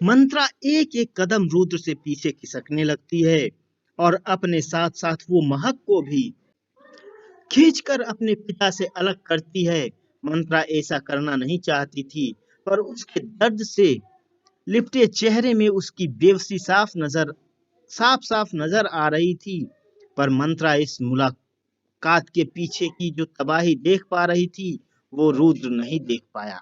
मंत्रा एक एक कदम रुद्र से पीछे खिसकने लगती है और अपने साथ साथ वो महक को भी खींचकर अपने पिता से अलग करती है। मंत्रा ऐसा करना नहीं चाहती थी, पर उसके दर्द से लिपटे चेहरे में उसकी बेबसी साफ साफ नजर आ रही थी। पर मंत्रा इस मुलाकात के पीछे की जो तबाही देख पा रही थी, वो रुद्र नहीं देख पाया।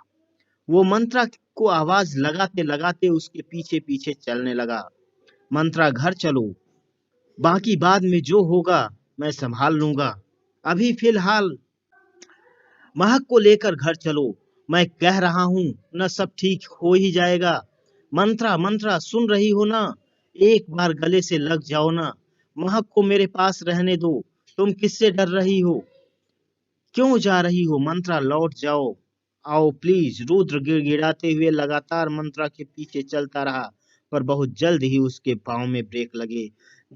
वो मंत्रा को आवाज लगाते लगाते उसके पीछे पीछे चलने लगा। मंत्रा, घर चलो, बाकी बाद में जो होगा मैं संभाल लूंगा। अभी फिलहाल महक को लेकर घर चलो। मैं कह रहा हूं न, सब ठीक हो ही जाएगा। मंत्रा, मंत्रा, सुन रही हो ना? एक बार गले से लग जाओ ना। महक को मेरे पास रहने दो। तुम किससे डर रही हो? क्यों जा रही हो? मंत्रा, लौट जाओ। आओ प्लीज। रुद्र गिड़गिड़ाते हुए लगातार मंत्रा के पीछे चलता रहा, पर बहुत जल्द ही उसके पांव में ब्रेक लगे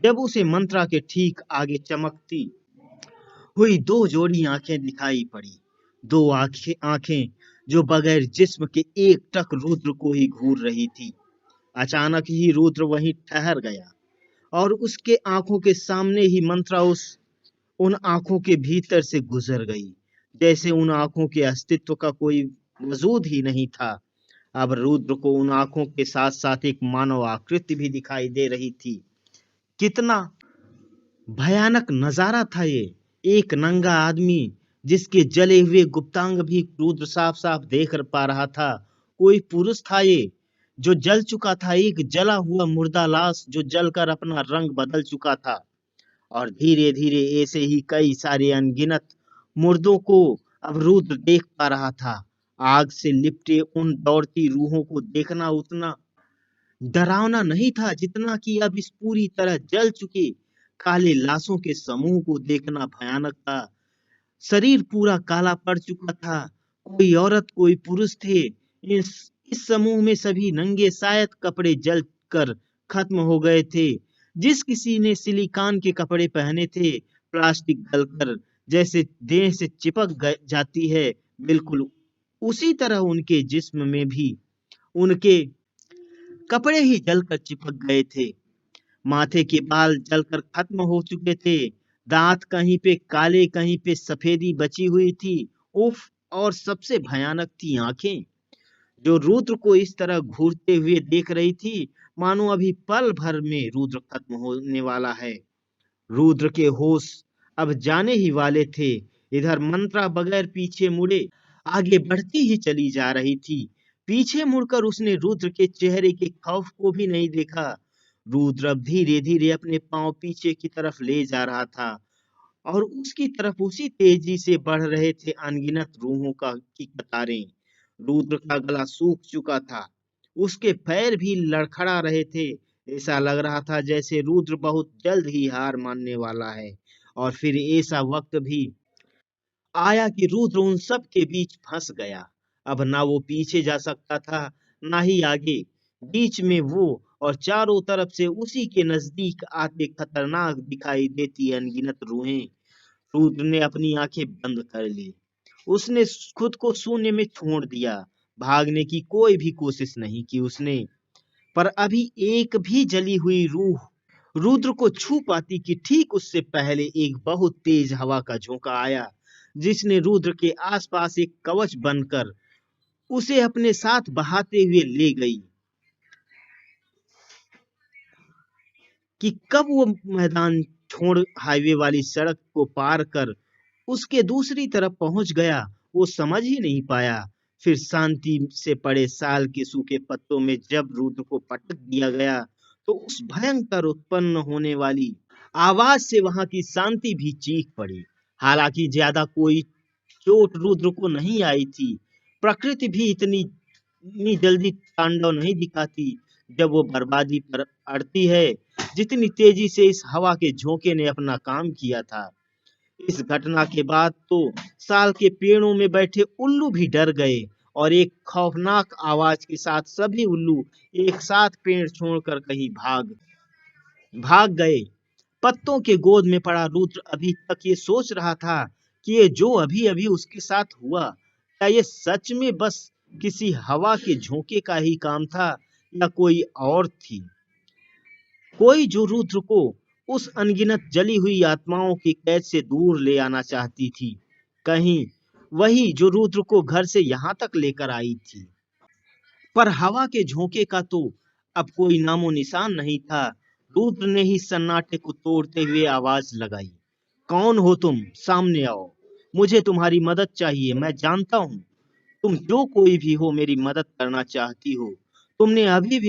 जब उसे मंत्रा के ठीक आगे चमकती हुई दो जोड़ी आंखें दिखाई पड़ी। दो आंखें जो बगैर जिस्म के एकटक रुद्र को ही घूर रही थी। अचानक ही रुद्र वहीं ठहर गया और उसके आंखों के सामने ही मंत्रा उस उन आंखों के भीतर से गुजर गई, जैसे उन आंखों के अस्तित्व का कोई वजूद ही नहीं था। अब रुद्र को उन आंखों के साथ साथ एक मानव आकृति भी दिखाई दे रही थी। कितना भयानक नजारा था ये! एक नंगा आदमी जिसके जले हुए गुप्तांग भी रुद्र साफ साफ देख पा रहा था। कोई पुरुष था ये जो जल चुका था, एक जला हुआ मुर्दा लाश जो जलकर अपना रंग बदल चुका था। और धीरे धीरे ऐसे ही कई सारे अनगिनत मुर्दों को अब रुद्र देख पा रहा था। आग से लिपटे उन दौड़ती रूहों को देखना उतना डरावना नहीं था जितना कि अब इस पूरी तरह जल चुके काले लाशों के समूह को देखना भयानक था। शरीर पूरा काला पड़ चुका था। कोई औरत, कोई पुरुष थे। इस समूह में सभी नंगे, शायद कपड़े जल कर खत्म हो गए थे। जिस किसी ने सिलिकॉन के कपड़े पहने थे, प्लास्टिक गलकर जैसे देह से जाती है, बिल्कुल उसी तरह उनके जिस्म में भी उनके कपड़े ही जलकर चिपक गए थे। माथे के बाल जलकर खत्म हो चुके थे। दांत कहीं पे काले, कहीं पे सफेदी बची हुई थी। उफ! और सबसे भयानक थी आंखें, जो रुद्र को इस तरह घूरते हुए देख रही थी, मानो अभी पल भर में रुद्र खत्म होने वाला है। रुद्र के होश अब जाने ही वाले थे। इधर मंत्रा बगैर पीछे मुड़े आगे बढ़ती ही चली जा रही थी। पीछे मुड़कर उसने रुद्र के चेहरे के खौफ को भी नहीं देखा। रुद्र अब धीरे धीरे अपने पांव पीछे की तरफ ले जा रहा था और उसकी तरफ उसी तेजी से बढ़ रहे थे अनगिनत रूहों की कतारें। रुद्र का गला सूख चुका था। उसके पैर भी लड़खड़ा रहे थे। ऐसा लग रहा था जैसे रुद्र बहुत जल्द ही हार मानने वाला है। और फिर ऐसा वक्त भी आया कि रुद्र उन सब के बीच फंस गया। अब ना वो पीछे जा सकता था, ना ही आगे। बीच में वो, और चारों तरफ से उसी के नजदीक आते खतरनाक दिखाई देती अनगिनत रूहें। रुद्र ने अपनी आंखें बंद कर ली। उसने खुद को शून्य में छोड़ दिया। भागने की कोई भी कोशिश नहीं की उसने। पर अभी एक भी जली हुई रूह रुद्र को छू पाती कि ठीक उससे पहले एक बहुत तेज हवा का झोंका आया, जिसने रुद्र के आसपास एक कवच बनकर उसे अपने साथ बहाते हुए ले गई। कि कब वो मैदान छोड़ हाईवे वाली सड़क को पार कर उसके दूसरी तरफ पहुंच गया, वो समझ ही नहीं पाया। फिर शांति से पड़े साल के सूखे पत्तों में जब रुद्र को पटक दिया गया, तो उस भयंकर उत्पन्न होने वाली आवाज से वहां की शांति भी चीख पड़ी। हालांकि ज्यादा कोई चोट रुद्र को नहीं आई थी। प्रकृति भी इतनी जल्दी तांडव नहीं दिखाती जब वो बर्बादी पर अड़ती है, जितनी तेजी से इस हवा के झोंके ने अपना काम किया था। इस घटना के बाद तो साल के पेड़ों में बैठे उल्लू भी डर गए और एक खौफनाक आवाज के साथ सभी उल्लू एक साथ पेड़ छोड़कर कहीं भाग भाग गए। पत्तों के गोद में पड़ा रुद्र अभी तक ये सोच रहा था कि ये जो अभी अभी उसके साथ हुआ, क्या ये सच में बस किसी हवा के झोंके का ही काम था, या कोई और थी? कोई जो रुद्र को उस अनगिनत जली हुई आत्माओं की कैद से दूर ले आना चाहती थी। कहीं वही जो रुद्र को घर से यहाँ तक लेकर आई थी। पर हवा के झोंके का तो अब कोई नामो निशान नहीं था। रुद्र ने ही सन्नाटे को तोड़ते हुए आवाज लगाई, कौन हो तुम? सामने आओ। मुझे तुम्हारी मदद चाहिए। मैं जानता हूँ तुम जो कोई भी हो मेरी मदद करना चाहती हो। तुमने अभी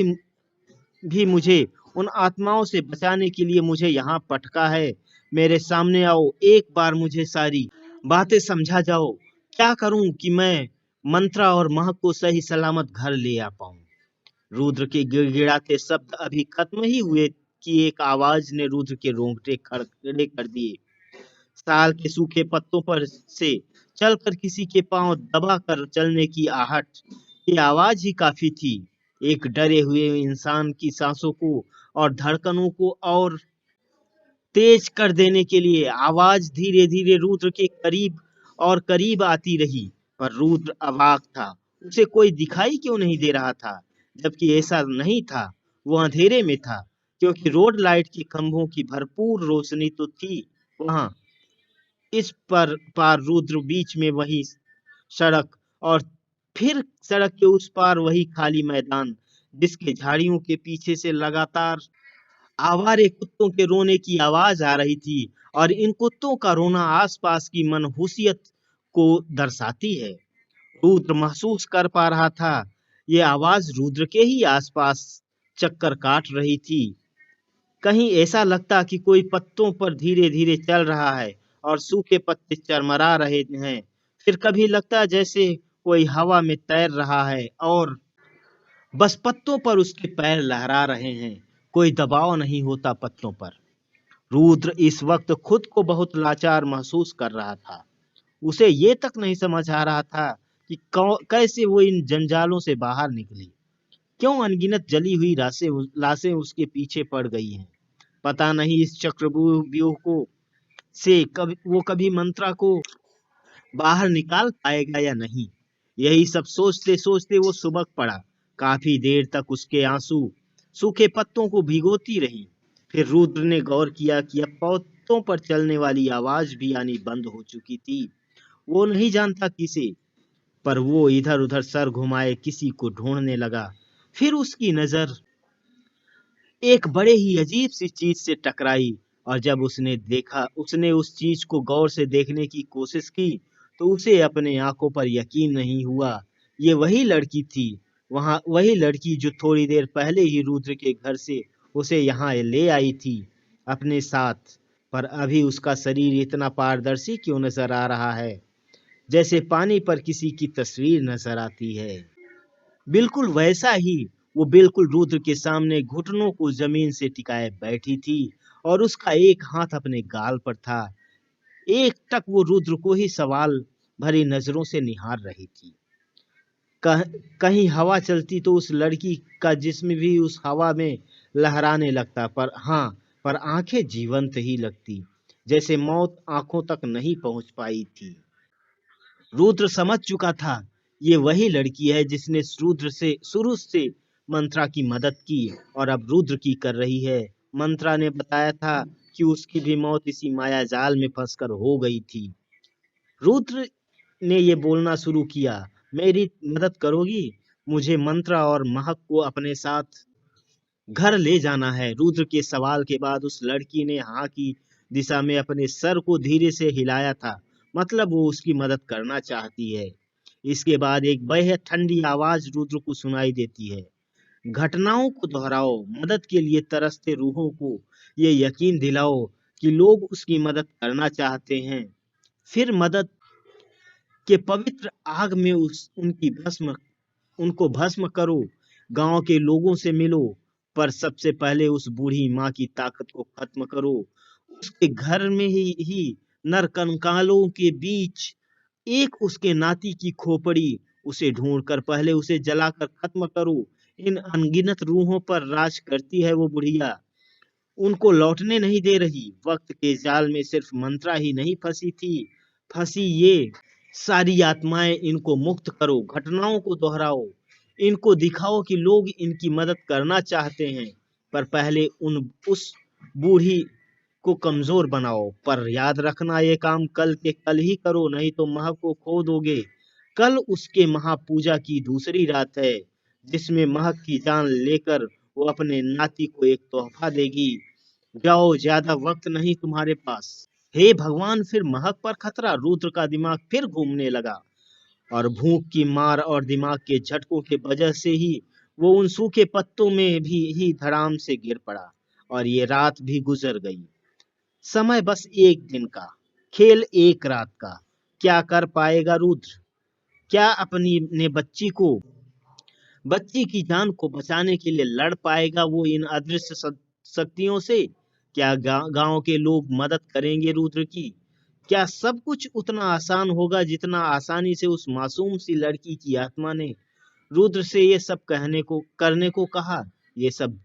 भी मुझे उन आत्माओं से बचाने के लिए मुझे यहाँ पटका है। मेरे सामने आओ, एक बार मुझे सारी बातें समझा जाओ। क्या करूं कि मैं मंत्रा और महक को सही सलामत घर ले आ पाऊं? रुद्र के गिड़गिड़ाते शब्द अभी खत्म ही हुए कि एक आवाज ने रुद्र के रोंगटे खड़े कर दिए। साल के सूखे पत्तों पर से चलकर किसी के पांव दबा कर चलने की आहट, ये आवाज ही काफी थी एक डरे हुए इंसान की सांसों को और धड़कनों को और तेज कर देने के लिए। आवाज धीरे धीरे रुद्र के करीब और करीब आती रही, पर रुद्र अवाक था। उसे कोई दिखाई क्यों नहीं दे रहा था? जबकि ऐसा नहीं था, वो अंधेरे में था, क्योंकि रोड लाइट के खंभों की भरपूर रोशनी तो थी वहां। इस पर पार रुद्र, बीच में वही सड़क, और फिर सड़क के उस पार वही खाली मैदान, जिसके झाड़ियों के पीछे से लगातार आवारे कुत्तों के रोने की आवाज आ रही थी। और इन कुत्तों का रोना आसपास की मनहूसियत को दर्शाती है। रुद्र महसूस कर पा रहा था, ये आवाज रुद्र के ही आसपास चक्कर काट रही थी। कहीं ऐसा लगता कि कोई पत्तों पर धीरे धीरे चल रहा है और सूखे पत्ते चरमरा रहे हैं। फिर कभी लगता जैसे कोई हवा में तैर रहा है और बस पत्तों पर उसके पैर लहरा रहे हैं। कोई दबाव नहीं होता पत्तों पर। रुद्र इस वक्त खुद को बहुत लाचार महसूस कर रहा था। उसे ये तक नहीं समझ आ रहा था कि कैसे वो इन जंजालों से बाहर निकली। क्यों अनगिनत जली हुई लाशें उसके पीछे पड़ गई हैं। पता नहीं इस चक्रव्यूह को से कभी मंत्रा को बाहर निकाल पाएगा या नहीं। यही सब सोचते सोचते वो सुबह पड़ा। काफी देर तक उसके आंसू सूखे पत्तों को भिगोती रही। फिर रुद्र ने गौर किया कि अब पत्तों पर चलने वाली आवाज भी आनी बंद हो चुकी थी। वो नहीं जानता किसे, पर वो इधर उधर सर घुमाए किसी को ढूंढने लगा। फिर उसकी नजर एक बड़े ही अजीब सी चीज से टकराई, और जब उसने उस चीज को गौर से देखने की कोशिश की तो उसे अपने आंखों पर यकीन नहीं हुआ। ये वही लड़की थी, वही लड़की जो थोड़ी देर पहले ही रुद्र के घर से उसे यहाँ ले आई थी अपने साथ। पर अभी उसका शरीर इतना पारदर्शी क्यों नजर आ रहा है, जैसे पानी पर किसी की तस्वीर नजर आती है। बिल्कुल वैसा ही वो बिल्कुल रुद्र के सामने घुटनों को जमीन से टिकाए बैठी थी और उसका एक हाथ अपने गाल पर था। एक टक वो रुद्र को ही सवाल भरी नजरों से निहार रही थी। कहीं हवा चलती तो उस लड़की का जिस्म भी उस हवा में लहराने लगता, पर आंखें जीवंत ही लगती, जैसे मौत आंखों तक नहीं पहुंच पाई थी। रुद्र समझ चुका था, ये वही लड़की है जिसने रुद्र से शुरू से मंत्रा की मदद की और अब रुद्र की कर रही है। मंत्रा ने बताया था कि उसकी भी मौत इसी माया जाल में फंसकर हो गई थी। रुद्र ने ये बोलना शुरू किया, मेरी मदद करोगी? मुझे मंत्रा और महक को अपने साथ घर ले जाना है। रुद्र के सवाल के बाद उस लड़की ने हाँ की दिशा में अपने सर को धीरे से हिलाया था, मतलब वो उसकी मदद करना चाहती है। इसके बाद एक बेहद ठंडी आवाज रुद्र को सुनाई देती है, घटनाओं को दोहराओ, मदद के लिए तरसते रूहों को ये यकीन दिलाओ कि लोग उसकी मदद करना चाहते हैं। फिर मदद के पवित्र आग में उनको भस्म करो। गांव के लोगों से मिलो, पर सबसे पहले उस बूढ़ी माँ की ताकत को खत्म करो। उसके घर में ही नर कंकालों के बीच एक उसके नाती की खोपड़ी, उसे ढूंढकर पहले उसे जलाकर खत्म करो। इन अनगिनत रूहों पर राज करती है वो बुढ़िया, उनको लौटने नहीं दे रही। वक्त के जाल में सिर्फ मंत्रा ही नहीं फंसी ये सारी आत्माएं। इनको मुक्त करो, घटनाओं को दोहराओ, इनको दिखाओ कि लोग इनकी मदद करना चाहते हैं, पर पहले उस बूढ़ी को कमजोर बनाओ। पर याद रखना, ये काम कल के कल ही करो, नहीं तो महक को खो दोगे। कल उसके महापूजा की दूसरी रात है, जिसमें महक की जान लेकर वो अपने नाती को एक तोहफा देगी। जाओ, ज्यादा वक्त नहीं तुम्हारे पास। हे भगवान, फिर महक पर खतरा। रुद्र का दिमाग फिर घूमने लगा और भूख की मार और दिमाग के झटकों के वजह से ही वो उन सूखे पत्तों में भी ही धड़ाम से गिर पड़ा। और ये रात भी गुजर गई। समय बस एक दिन का, खेल एक रात का। क्या कर पाएगा रुद्र? क्या अपनी ने बच्ची की जान को बचाने के लिए लड़ पाएगा वो इन अदृश्य शक्तियों से? क्या गांव के लोग मदद करेंगे रुद्र की? क्या सब कुछ उतना आसान होगा जितना आसानी से उस मासूम सी लड़की की आत्मा ने रुद्र से ये सब करने को कहा? ये सब